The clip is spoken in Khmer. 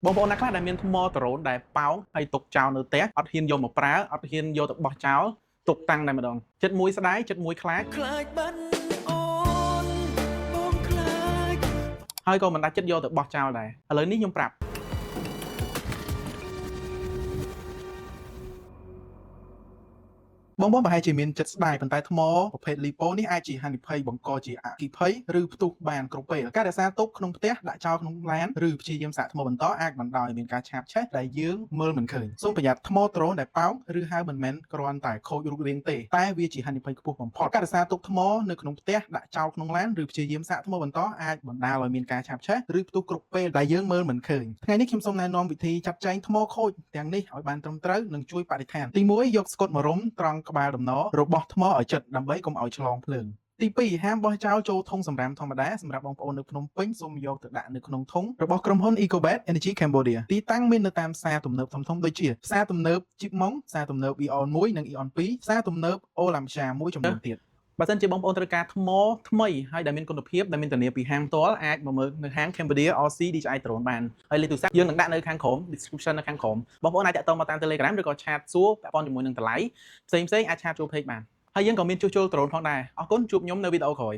បងប្អូនអ្នកខ្លះដែលមានថ្មដ្រូនដែលប៉ោងហើយទុកចោលនៅផ្ទះអត់ហ៊ានយកមកប្រើអត់ហ៊ានយកទៅបោះចោលទុកតាំងតែម្ដងចិត្តមួយស្ដាយចិត្តមួយខ្លាចខ្លាចបាត់អូនបងខ្លាចហើយក៏មិនដាច់ចិត្តយកទៅបោះចោលដែរឥឡូវនេះខ្ញុំប្រាប់បងប្រហែលជាមានចិត្តស្ដាយប៉ុន្តែថ្មប្រភេទលីប៉ូនេះអាចជាហានិភ័យបង្កជាអគ្គិភ័យឬផ្ទុះបានគ្រប់ពេលការរក្សាទុកក្នុងផ្ទះដាក់ចោលក្នុងឡានឬព្យាយាមសាកថ្មបន្តអាចបណ្ដាលឲ្យមានការឆាបឆេះដែលយើងមើលមិនឃើញសូមប្រយ័ត្នថ្មដ្រូនដែលប៉ោងឬហៅមិនមែនគ្រាន់តែខូចរូបរាងទេតែវាជាហានិភ័យខ្ពស់បំផុតការរក្សាទុកថ្មនៅក្នុងផ្ទះដាក់ចោលក្នុងឡានឬព្យាយាមសាកថ្មបន្តអាចបណ្ដាលឲ្យមានការឆាបឆេះឬផ្ទុះគ្រប់ពេលដែលយើងមើលមិនឃើញថ្ងៃនេះខ្ញុំសូមណែនាំវិធីចាត់ចែងថ្មខូចទាំងនេះឲ្យបានត្រឹមត្រូវនិងជួយបរិស្ថានទី1យកស្កុតមករុំត្រង់ក្បាលដំណរបស់ថ្មឲ្យជិតដើម្បីកុំឲ្យឆ្លងភ្លើងទី2ហាមបោះចោលចូលធុងសម្រាមធម្មតាសម្រាប់បងប្អូននៅភ្នំពេញសូមយកទៅដាក់នៅក្នុងធុងរបស់ក្រុមហ៊ុន Ecobet Energy Cambodia ទីតាំងមាននៅតាមផ្សារទំនើបធំៗដូចជាផ្សារទំនើបជីបម៉ុងផ្សារទំនើប Eon 1និង Eon 2ផ្សារទំនើបអូឡាំឆាមួយចំនួនទៀតបើសិនជាបងប្អូនត្រូវការថ្មថ្មីហើយដែលមានគុណភាពដែលមានធានាពីហាងផ្ទាល់អាចមកមើលនៅហាង Cambodia RC DJI Drone បានហើយលេខទូរស័ព្ទយើងនឹងដាក់នៅខាងក្រោម description នៅខាងក្រោមបងប្អូនអាចតាក់ទងមកតាម Telegram ឬក៏ឆាតសួរពាក់ព័ន្ធជាមួយនឹងតម្លៃផ្សេងៗអាចឆាតចូល page បានហើយយើងក៏មានជួសជុល drone ផងដែរអរគុណជួបខ្ញុំនៅវីដេអូក្រោយ